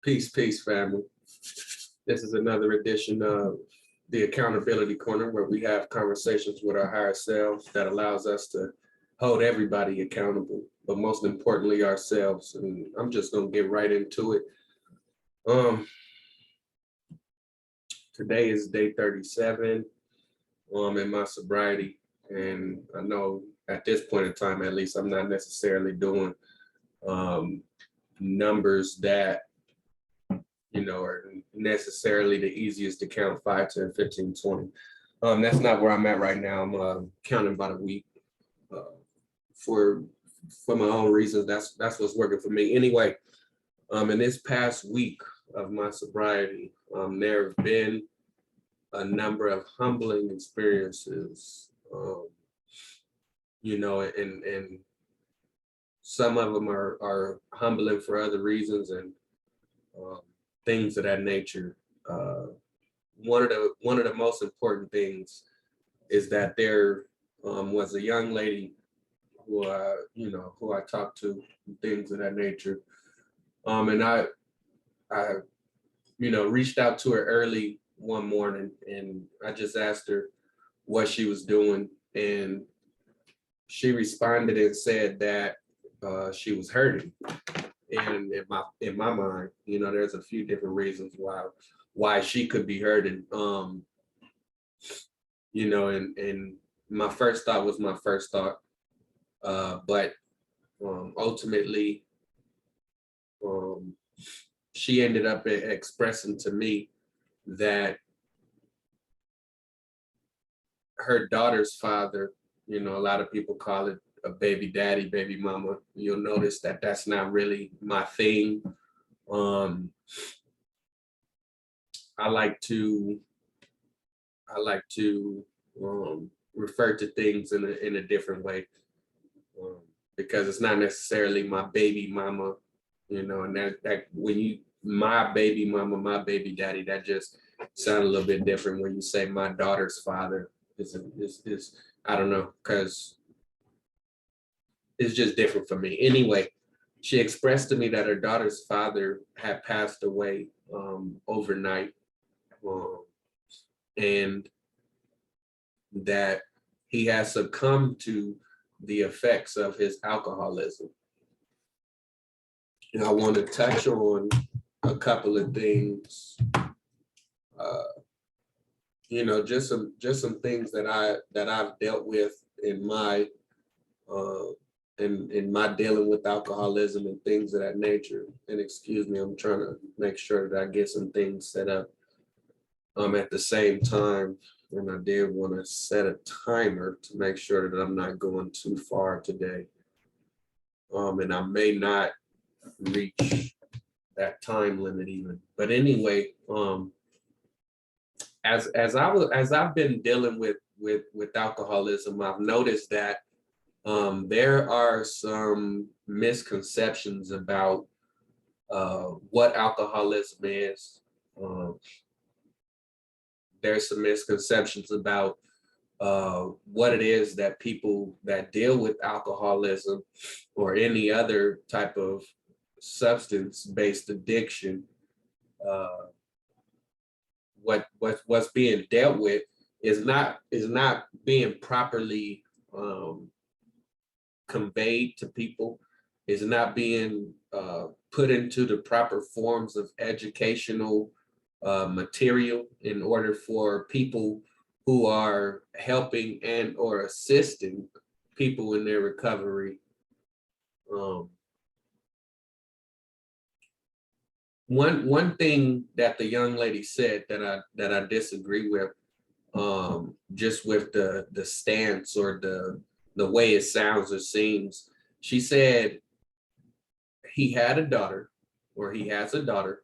Peace, peace, family. This is another edition of the Accountability Corner, where we have conversations with our higher selves that allows us to hold everybody accountable, but most importantly, ourselves. And I'm just gonna get right into it. Um, Today is day 37 in my sobriety, and I know at this point in time, at least, I'm not necessarily doing numbers that are necessarily the easiest to count: 5, 10, 15, 20. That's not where I'm at right now. I'm counting about a week uh, for my own reasons. That's what's working for me. Anyway, in this past week of my sobriety, there have been a number of humbling experiences, and some of them are humbling for other reasons, and um, things of that nature. One of the most important things is that there was a young lady who I talked to, things of that nature. And I reached out to her early one morning, and I just asked her what she was doing, and she responded and said that she was hurting. And in my mind, there's a few different reasons why she could be hurting. And my first thought was my first thought. But ultimately, she ended up expressing to me that her daughter's father, a lot of people call it a baby daddy, baby mama. You'll notice that that's not really my thing. I like to refer to things in a different way, because it's not necessarily my baby mama, and that when you my baby mama, my baby daddy, that just sounds a little bit different when you say my daughter's father. Is I don't know, because it's just different for me. Anyway, she expressed to me that her daughter's father had passed away overnight, and that he has succumbed to the effects of his alcoholism. And I want to touch on a couple of things, just some things that I've dealt with in my in my dealing with alcoholism and things of that nature. And excuse me, I'm trying to make sure that I get some things set up at the same time. And I did want to set a timer to make sure that I'm not going too far today. And I may not reach that time limit even. But anyway, as I've been dealing with alcoholism, I've noticed that there are some misconceptions about what alcoholism is. There's some misconceptions about what it is that people that deal with alcoholism or any other type of substance-based addiction, what's being dealt with is not being properly conveyed to people, is not being put into the proper forms of educational material in order for people who are helping and or assisting people in their recovery. One thing that the young lady said that I disagree with, just with the stance or the way it sounds or seems. She said he had a daughter, or he has a daughter,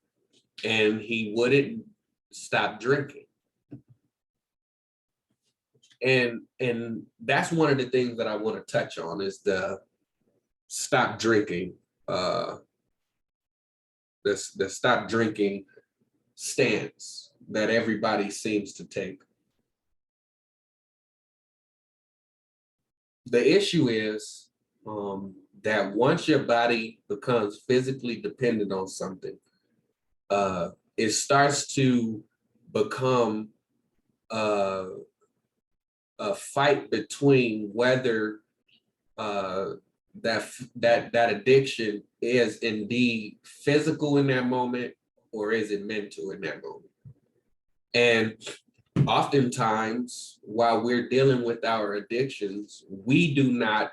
and he wouldn't stop drinking. And that's one of the things that I want to touch on, is the stop drinking, the stop drinking stance that everybody seems to take. The issue is that once your body becomes physically dependent on something, it starts to become a fight between whether that addiction is indeed physical in that moment or is it mental in that moment. And oftentimes, while we're dealing with our addictions, we do not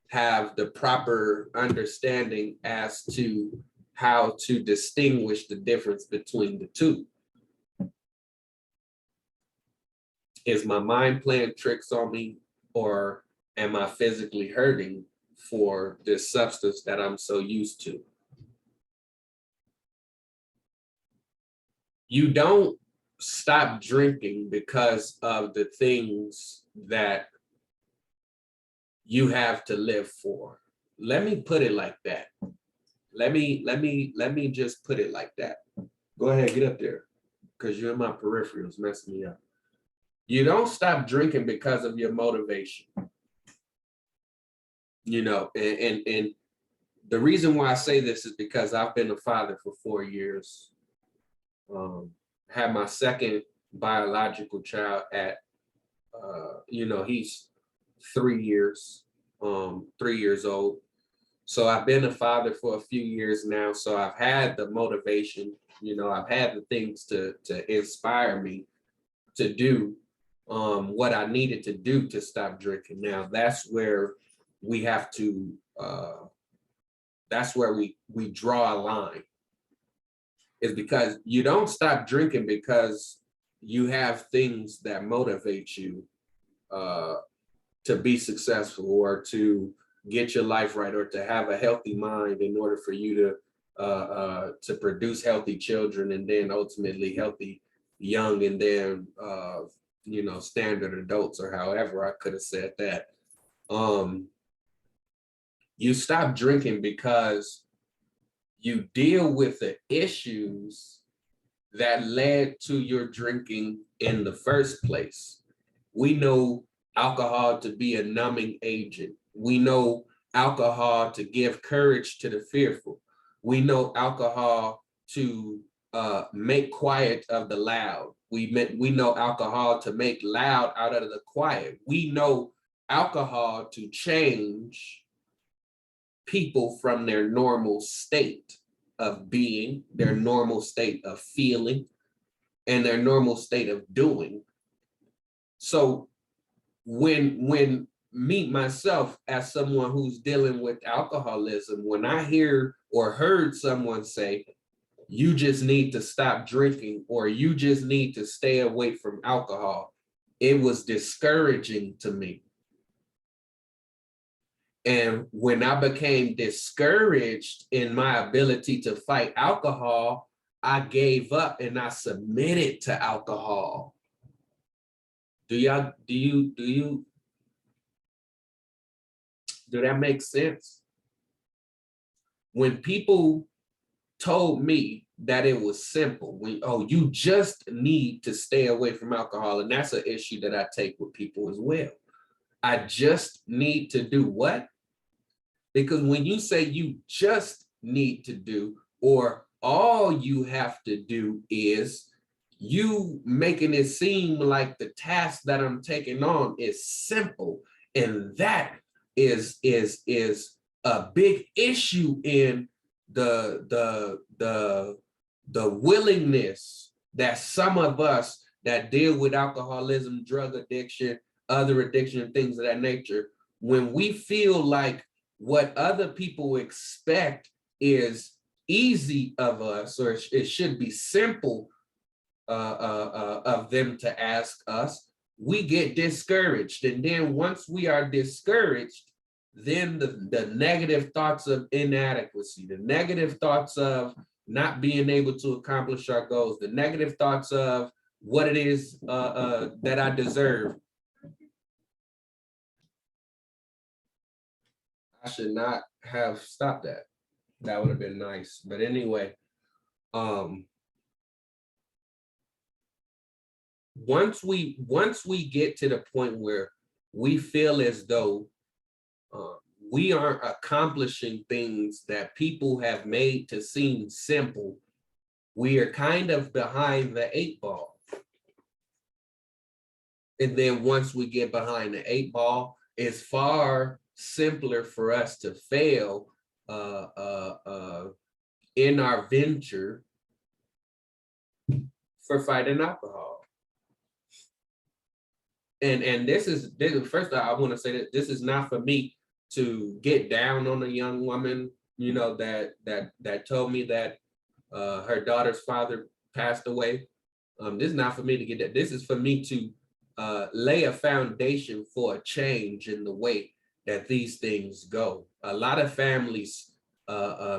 have the proper understanding as to how to distinguish the difference between the two. Is my mind playing tricks on me, or am I physically hurting for this substance that I'm so used to? You don't stop drinking because of the things that you have to live for. Let me put it like that. Let me just put it like that. Go ahead, get up there, because you're in my peripherals messing me up. You don't stop drinking because of your motivation. You know, and the reason why I say this is because I've been a father for 4 years. Had my second biological child at, he's 3 years, 3 years old. So I've been a father for a few years now. So I've had the motivation, I've had the things to inspire me to do what I needed to do to stop drinking. Now that's where we have to, that's where we draw a line, is because you don't stop drinking because you have things that motivate you to be successful or to get your life right or to have a healthy mind in order for you to produce healthy children and then ultimately healthy young and then standard adults, or however I could have said that. You stop drinking because you deal with the issues that led to your drinking in the first place. We know alcohol to be a numbing agent. We know alcohol to give courage to the fearful. We know alcohol to make quiet of the loud. We know alcohol to make loud out of the quiet. We know alcohol to change people from their normal state of being, their normal state of feeling, and their normal state of doing. So when me, myself, as someone who's dealing with alcoholism, when I hear or heard someone say, you just need to stop drinking, or you just need to stay away from alcohol, it was discouraging to me. And when I became discouraged in my ability to fight alcohol, I gave up and I submitted to alcohol. Do that make sense? When people told me that it was simple, you just need to stay away from alcohol, and that's an issue that I take with people as well. I just need to do what? Because when you say you just need to do, or all you have to do is, you making it seem like the task that I'm taking on is simple. And that is a big issue in the willingness that some of us that deal with alcoholism, drug addiction, other addiction, things of that nature, when we feel like what other people expect is easy of us, or it should be simple of them to ask us, we get discouraged. And then once we are discouraged, then the negative thoughts of inadequacy, the negative thoughts of not being able to accomplish our goals, the negative thoughts of what it is that I deserve. I should not have stopped that. That would have been nice. But anyway, once we get to the point where we feel as though we aren't accomplishing things that people have made to seem simple, we are kind of behind the 8 ball. And then once we get behind the 8 ball, it's far simpler for us to fail in our venture for fighting alcohol. And this is first of all, I want to say that this is not for me to get down on a young woman, you know, that told me that her daughter's father passed away. This is not for me to get that. This is for me to lay a foundation for a change in the way that these things go. A lot of families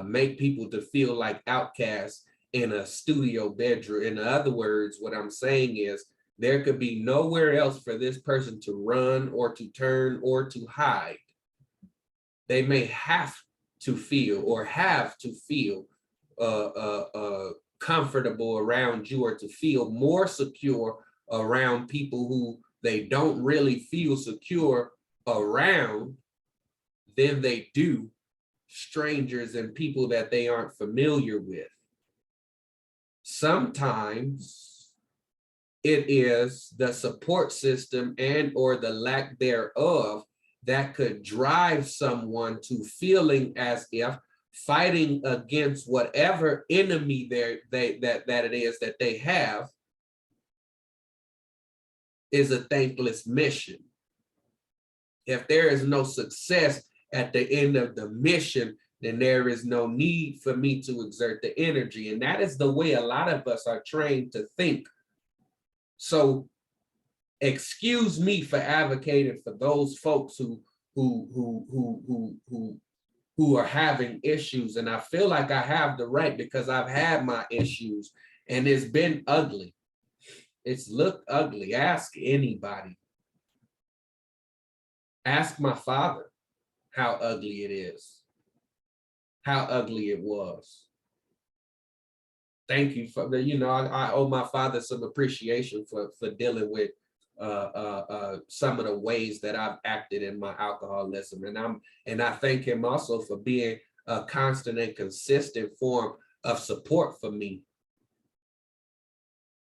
make people to feel like outcasts in a studio bedroom. In other words, what I'm saying is there could be nowhere else for this person to run or to turn or to hide. They may have to feel comfortable around you, or to feel more secure around people who they don't really feel secure around than they do strangers and people that they aren't familiar with. Sometimes it is the support system and or the lack thereof that could drive someone to feeling as if fighting against whatever enemy that it is that they have is a thankless mission. If there is no success at the end of the mission, then there is no need for me to exert the energy. And that is the way a lot of us are trained to think. So excuse me for advocating for those folks who are having issues. And I feel like I have the right, because I've had my issues and it's been ugly. It's looked ugly. Ask anybody. Ask my father how ugly it is, how ugly it was. Thank you for the, you know, I owe my father some appreciation for dealing with some of the ways that I've acted in my alcoholism. And I thank him also for being a constant and consistent form of support for me,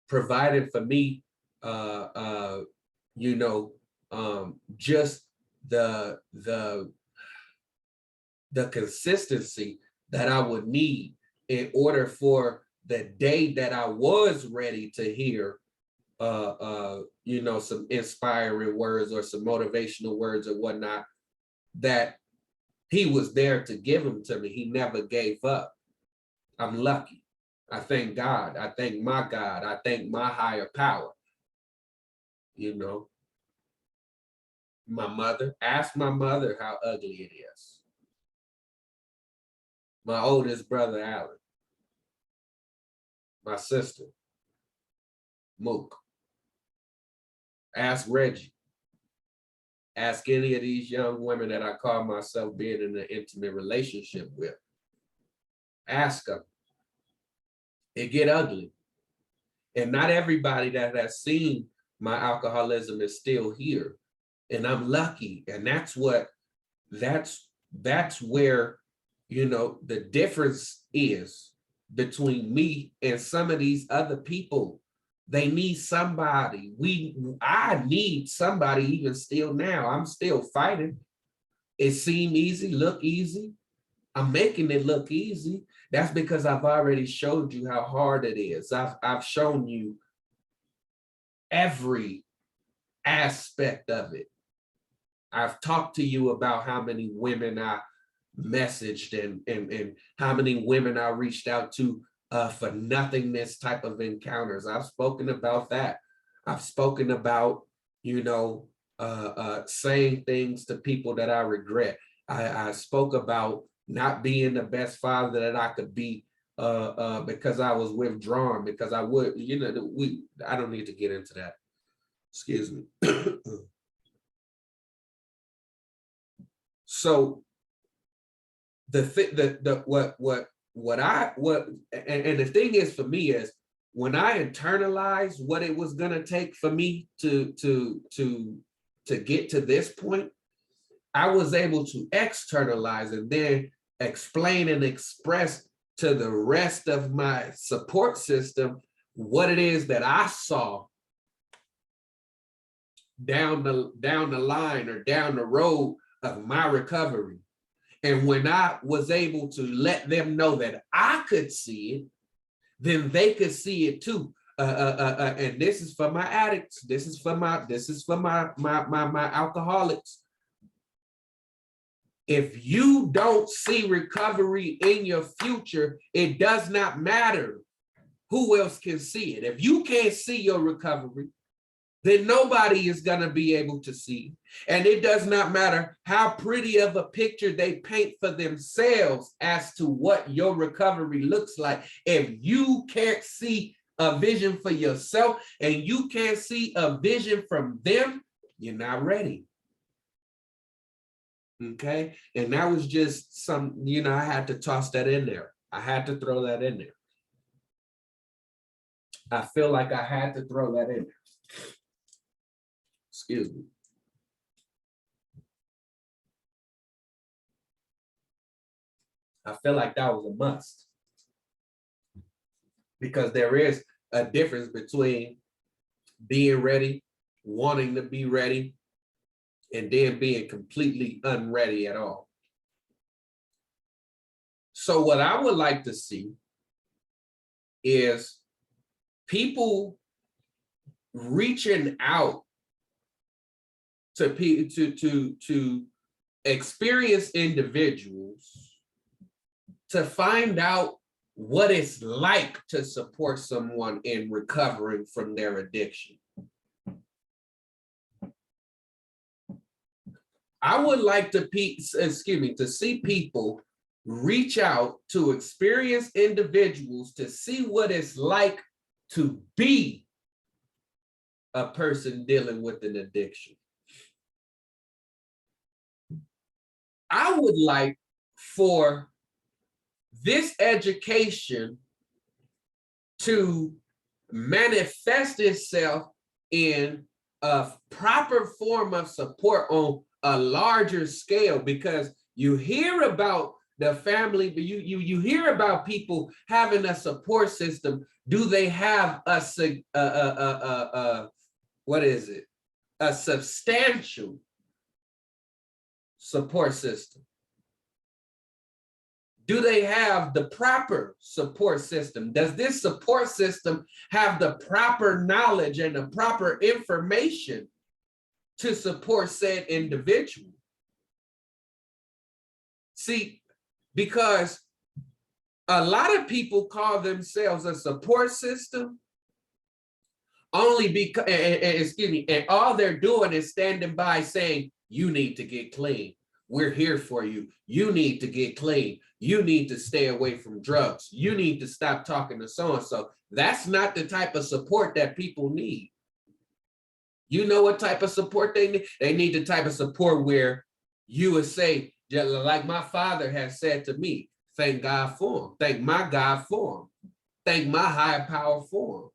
providing for me, you know, just the consistency that I would need in order for the day that I was ready to hear you know, some inspiring words or some motivational words or whatnot, that he was there to give them to me. He never gave up. I'm lucky. I thank God. I thank my God. I thank my higher power. You know, my mother, ask my mother how ugly it is. My oldest brother, Alan. My sister, Mook. Ask Reggie. Ask any of these young women that I call myself being in an intimate relationship with. Ask them. It get ugly. And not everybody that has seen my alcoholism is still here. And I'm lucky. And that's where, you know, the difference is between me and some of these other people. They need somebody. I need somebody even still now. I'm still fighting. It seemed easy, look easy. I'm making it look easy. That's because I've already showed you how hard it is. I've shown you every aspect of it. I've talked to you about how many women I messaged and how many women I reached out to for nothingness type of encounters. I've spoken about that. I've spoken about, you know, saying things to people that I regret. I spoke about not being the best father that I could be because I was withdrawn, because I would, you know, I don't need to get into that. Excuse me. So and the thing is for me is, when I internalized what it was gonna take for me to get to this point, I was able to externalize and then explain and express to the rest of my support system what it is that I saw down the line or down the road of my recovery. And when I was able to let them know that I could see it, then they could see it too. And this is for my addicts. This is for my alcoholics. If you don't see recovery in your future, it does not matter who else can see it. If you can't see your recovery, then nobody is going to be able to see. And it does not matter how pretty of a picture they paint for themselves as to what your recovery looks like. If you can't see a vision for yourself and you can't see a vision from them, you're not ready. Okay? And that was just some, I had to toss that in there. I had to throw that in there. I feel like I had to throw that in there. Excuse me. I feel like that was a must. Because there is a difference between being ready, wanting to be ready, and then being completely unready at all. So what I would like to see is people reaching out to experienced individuals to find out what it's like to support someone in recovering from their addiction. I would like to see people reach out to experienced individuals to see what it's like to be a person dealing with an addiction. I would like for this education to manifest itself in a proper form of support on a larger scale, because you hear about the family, but you hear about people having a support system. Do they have a substantial support system? Do they have the proper support system? Does this support system have the proper knowledge and the proper information to support said individual? See, because a lot of people call themselves a support system only because, and all they're doing is standing by saying, you need to get clean. We're here for you. You need to get clean. You need to stay away from drugs. You need to stop talking to so-and-so. That's not the type of support that people need. You know what type of support they need? They need the type of support where you would say, like my father has said to me, thank God for him. Thank my God for him. Thank my higher power for him.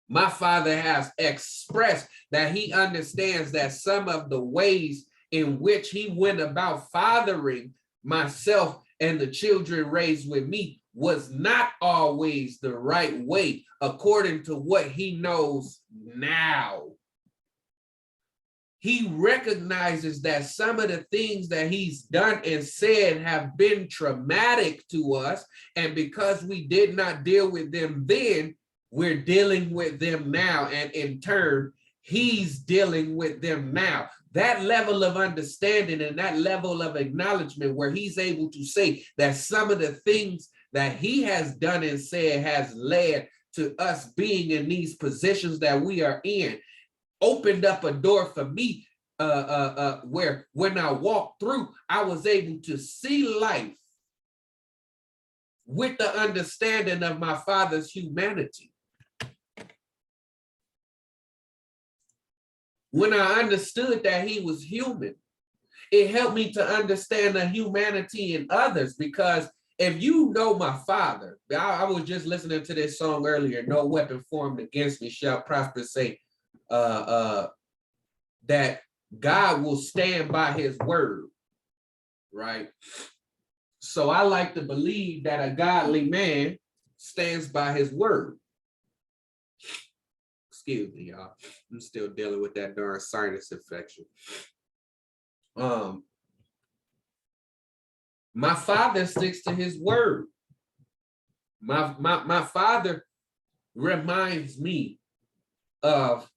My father has expressed that he understands that some of the ways in which he went about fathering myself and the children raised with me was not always the right way, according to what he knows now. He recognizes that some of the things that he's done and said have been traumatic to us, and because we did not deal with them then, we're dealing with them now, and in turn, he's dealing with them now. That level of understanding and that level of acknowledgement where he's able to say that some of the things that he has done and said has led to us being in these positions that we are in, opened up a door for me where when I walked through, I was able to see life with the understanding of my father's humanity. When I understood that he was human, it helped me to understand the humanity in others, because if you know my father, I was just listening to this song earlier, no weapon formed against me shall prosper, say that God will stand by his word, right? So I like to believe that a godly man stands by his word. Excuse me, y'all. I'm still dealing with that darn sinus infection. My father sticks to his word. My father reminds me of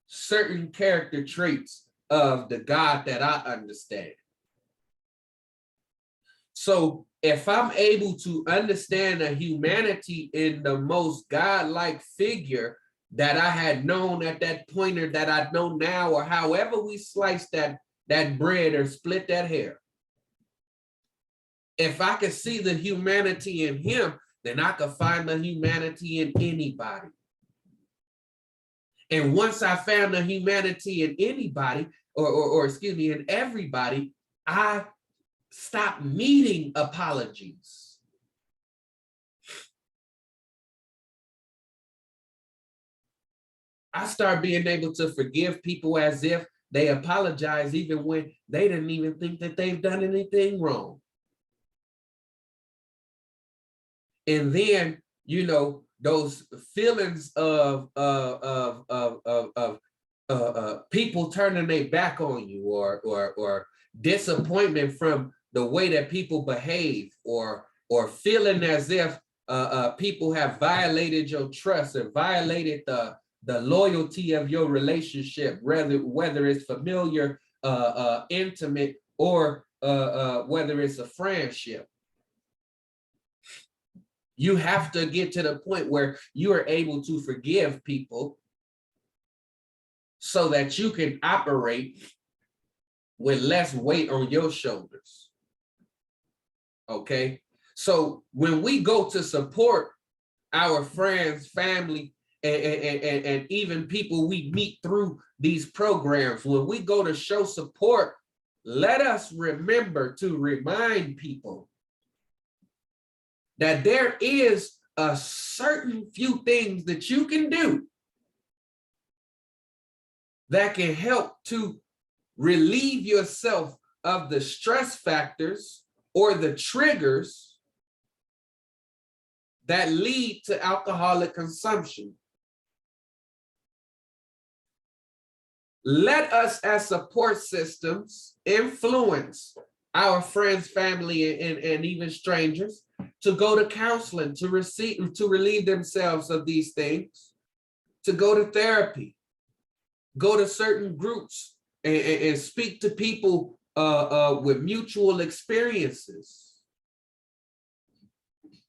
certain character traits of the God that I understand. So if I'm able to understand a humanity in the most God-like figure that I had known at that point or that I know now, or however we slice that bread or split that hair, if I could see the humanity in him, then I could find the humanity in anybody. And once I found the humanity in anybody, or excuse me, in everybody, I stopped needing apologies. I start being able to forgive people as if they apologize, even when they didn't even think that they've done anything wrong. And then, you know, those feelings of people turning their back on you, or disappointment from the way that people behave, or feeling as if people have violated your trust or violated the loyalty of your relationship, whether it's familiar, intimate, or whether it's a friendship. You have to get to the point where you are able to forgive people so that you can operate with less weight on your shoulders. Okay? So when we go to support our friends, family, and even people we meet through these programs, when we go to show support, let us remember to remind people that there is a certain few things that you can do that can help to relieve yourself of the stress factors or the triggers that lead to alcoholic consumption. Let us as support systems influence our friends, family, and even strangers to go to counseling, to relieve themselves of these things, to go to therapy, go to certain groups and speak to people with mutual experiences.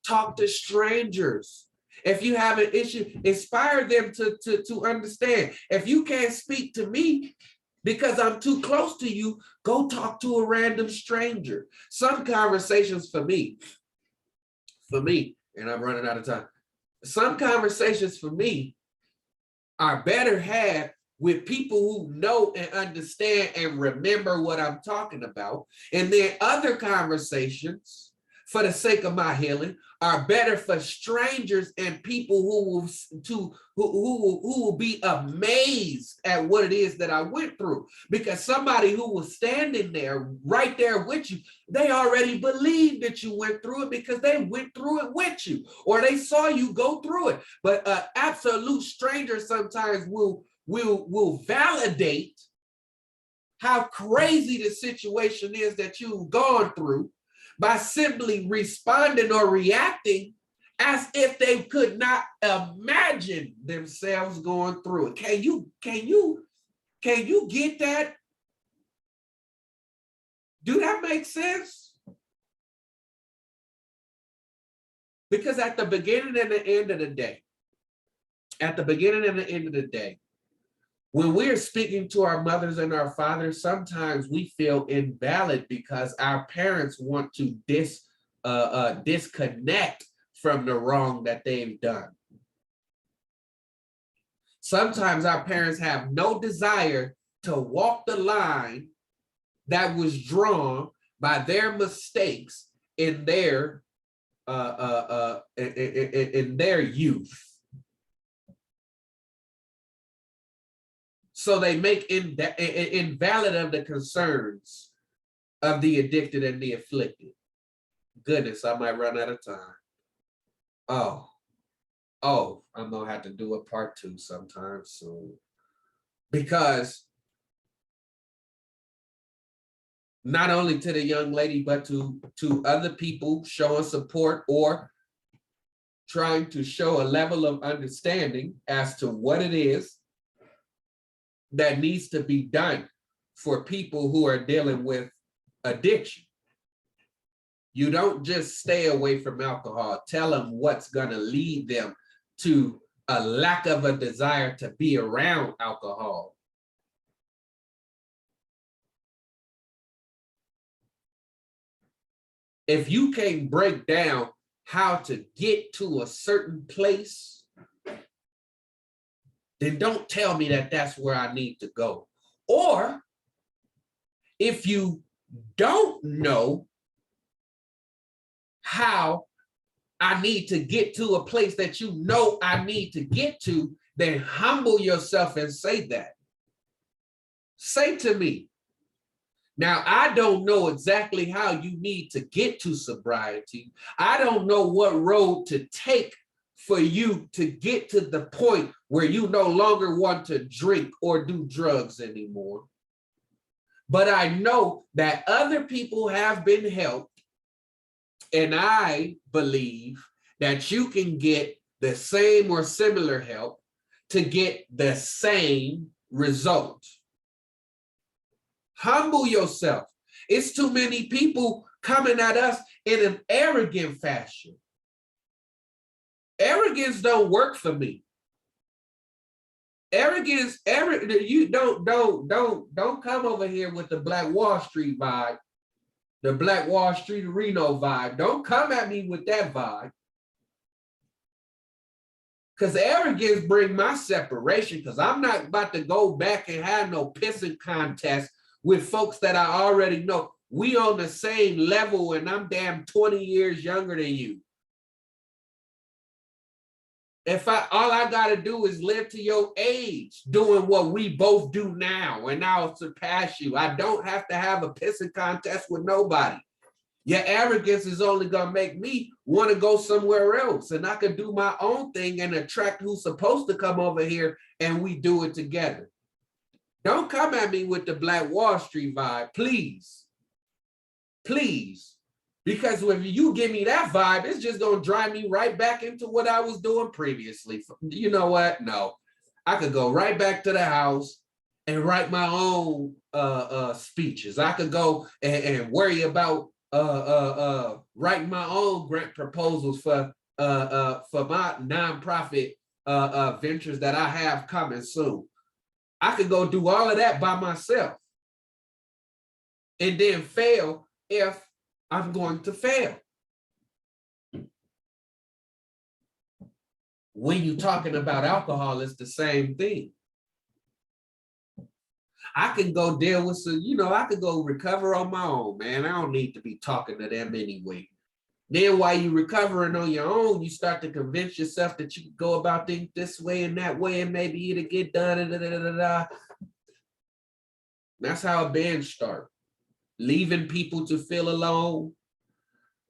Talk to strangers. If you have an issue, inspire them to understand. If you can't speak to me because I'm too close to you, go talk to a random stranger. Some conversations for me, and I'm running out of time. Some conversations for me are better had with people who know and understand and remember what I'm talking about. And then other conversations, for the sake of my healing, are better for strangers and people who will be amazed at what it is that I went through. Because somebody who was standing there, right there with you, they already believed that you went through it because they went through it with you, or they saw you go through it. But an absolute stranger sometimes will validate how crazy the situation is that you've gone through by simply responding or reacting as if they could not imagine themselves going through it. Can you get that? Do that make sense? Because at the beginning and the end of the day, when we're speaking to our mothers and our fathers, sometimes we feel invalid because our parents want to disconnect from the wrong that they've done. Sometimes our parents have no desire to walk the line that was drawn by their mistakes in their youth. So they make invalid of the concerns of the addicted and the afflicted. Goodness, I might run out of time. Oh, I'm gonna have to do a part 2 sometime soon. Because not only to the young lady, but to other people showing support or trying to show a level of understanding as to what it is that needs to be done for people who are dealing with addiction. You don't just stay away from alcohol. Tell them what's going to lead them to a lack of a desire to be around alcohol. If you can't break down how to get to a certain place, then don't tell me that that's where I need to go. Or if you don't know how I need to get to a place that you know I need to get to, then humble yourself and say that. Say to me, now, I don't know exactly how you need to get to sobriety. I don't know what road to take for you to get to the point where you no longer want to drink or do drugs anymore. But I know that other people have been helped, and I believe that you can get the same or similar help to get the same result. Humble yourself. It's too many people coming at us in an arrogant fashion. Arrogance don't work for me. Arrogance, you don't come over here with the Black Wall Street vibe, the Black Wall Street Reno vibe. Don't come at me with that vibe. Because arrogance bring my separation, because I'm not about to go back and have no pissing contest with folks that I already know. We on the same level and I'm damn 20 years younger than you. All I gotta do is live to your age, doing what we both do now, and I'll surpass you. I don't have to have a pissing contest with nobody. Your arrogance is only gonna make me want to go somewhere else, and I can do my own thing and attract who's supposed to come over here, and we do it together. Don't come at me with the Black Wall Street vibe, please. Please. Because if you give me that vibe, it's just going to drive me right back into what I was doing previously. You know what? No. I could go right back to the house and write my own speeches. I could go and worry about writing my own grant proposals for my nonprofit ventures that I have coming soon. I could go do all of that by myself and then fail if I'm going to fail. When you're talking about alcohol, it's the same thing. I can go deal with some, I could go recover on my own, man. I don't need to be talking to them anyway. Then while you're recovering on your own, you start to convince yourself that you can go about things this way and that way, and maybe it'll get done. That's how a binge starts. Leaving people to feel alone.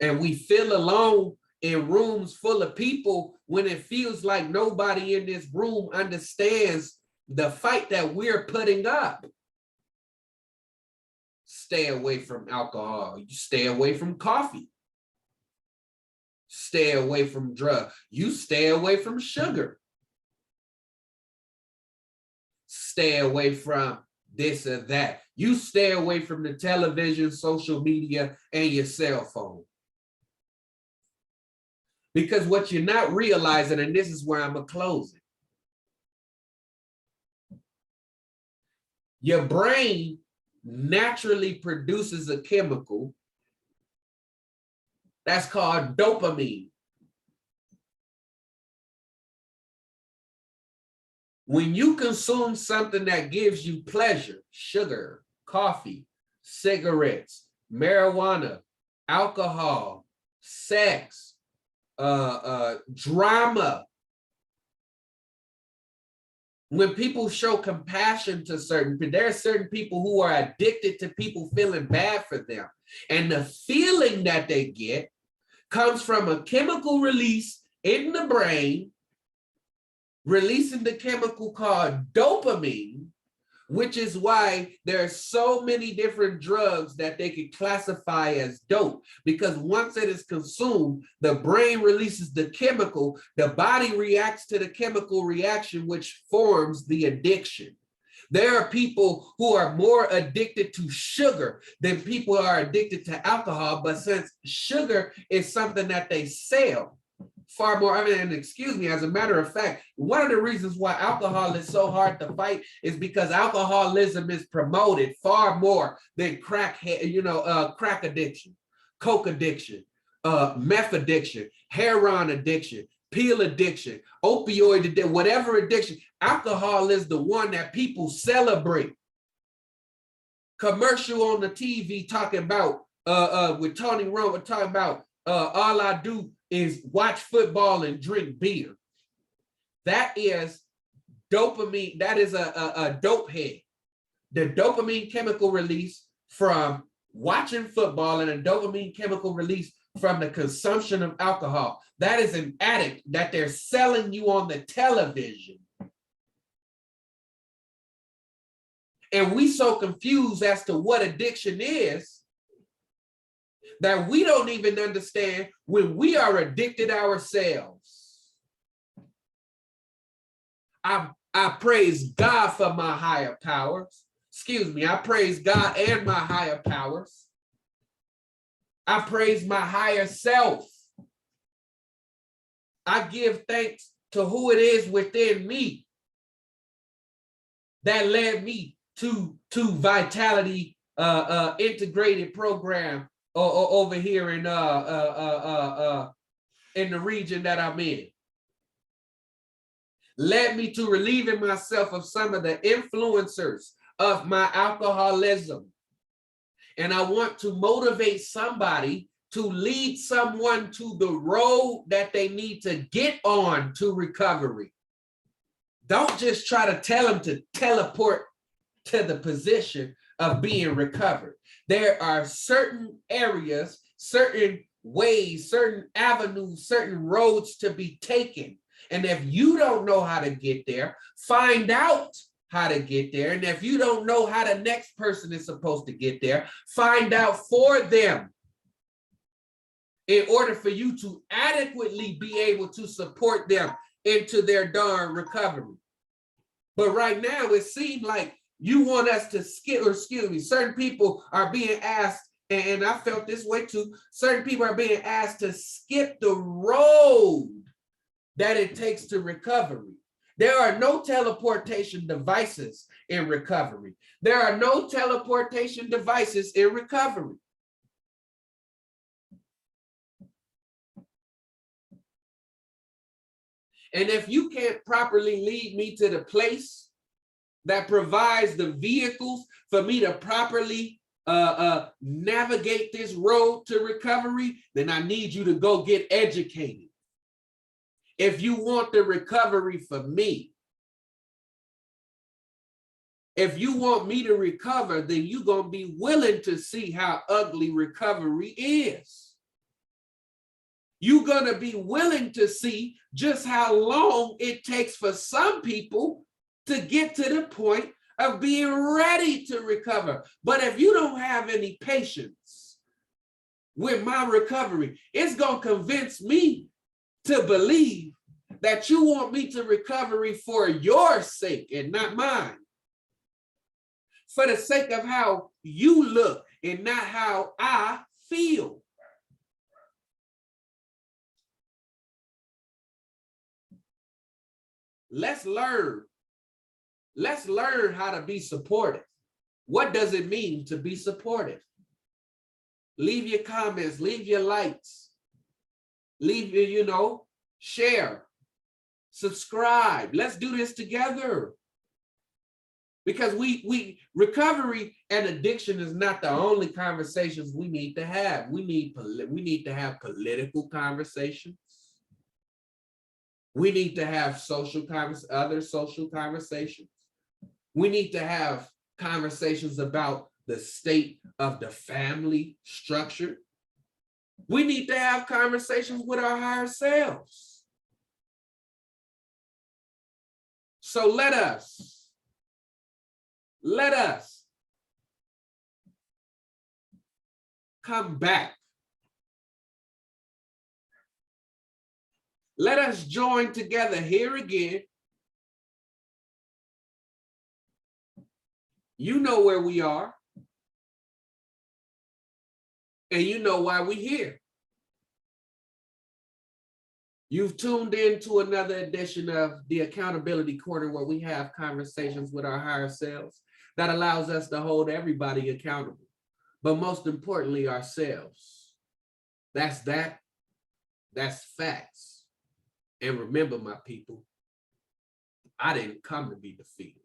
And we feel alone in rooms full of people when it feels like nobody in this room understands the fight that we're putting up. Stay away from alcohol. You stay away from coffee. Stay away from drugs. You stay away from sugar. Stay away from this or that. You stay away from the television, social media, and your cell phone. Because what you're not realizing, and this is where I'm going to close it, your brain naturally produces a chemical that's called dopamine. When you consume something that gives you pleasure, sugar, coffee, cigarettes, marijuana, alcohol, sex, drama, when people show compassion to there are certain people who are addicted to people feeling bad for them. And the feeling that they get comes from a chemical release in the brain, releasing the chemical called dopamine, which is why there are so many different drugs that they could classify as dope, because once it is consumed, the brain releases the chemical, the body reacts to the chemical reaction, which forms the addiction. There are people who are more addicted to sugar than people are addicted to alcohol, but since sugar is something that they sell, far more, and excuse me, as a matter of fact, one of the reasons why alcohol is so hard to fight is because alcoholism is promoted far more than crack addiction, coke addiction, meth addiction, heroin addiction, pill addiction, opioid addiction, whatever addiction. Alcohol is the one that people celebrate. Commercial on the TV talking about with Tony Romo talking about all I do is watch football and drink beer. That is dopamine. That is a dope head. The dopamine chemical release from watching football and a dopamine chemical release from the consumption of alcohol. That is an addict that they're selling you on the television. And we so confused as to what addiction is that we don't even understand when we are addicted ourselves. I praise God for my higher powers. Excuse me, I praise God and my higher powers. I praise my higher self. I give thanks to who it is within me that led me to Vitality integrated program over here in the region that I'm in. Led me to relieving myself of some of the influencers of my alcoholism. And I want to motivate somebody to lead someone to the road that they need to get on to recovery. Don't just try to tell them to teleport to the position of being recovered. There are certain areas, certain ways, certain avenues, certain roads to be taken. And if you don't know how to get there, find out how to get there. And if you don't know how the next person is supposed to get there, find out for them in order for you to adequately be able to support them into their darn recovery. But right now, it seems like you want us to skip, or excuse me, certain people are being asked, and I felt this way too, certain people are being asked to skip the road that it takes to recovery. There are no teleportation devices in recovery. There are no teleportation devices in recovery. And if you can't properly lead me to the place that provides the vehicles for me to properly navigate this road to recovery, then I need you to go get educated. If you want the recovery for me, if you want me to recover, then you're going to be willing to see how ugly recovery is. You're going to be willing to see just how long it takes for some people to get to the point of being ready to recover. But if you don't have any patience with my recovery, it's going to convince me to believe that you want me to recovery for your sake and not mine. For the sake of how you look and not how I feel. Let's learn. Let's learn how to be supportive. What does it mean to be supportive? Leave your comments, leave your likes, leave your, share, subscribe. Let's do this together. Because we recovery and addiction is not the only conversations we need to have. We need to have political conversations. We need to have other social conversations. We need to have conversations about the state of the family structure. We need to have conversations with our higher selves. So let us come back. Let us join together here again. You know where we are. And you know why we're here. You've tuned in to another edition of the Accountability Corner, where we have conversations with our higher selves that allows us to hold everybody accountable, but most importantly, ourselves. That's facts. And remember, my people, I didn't come to be defeated.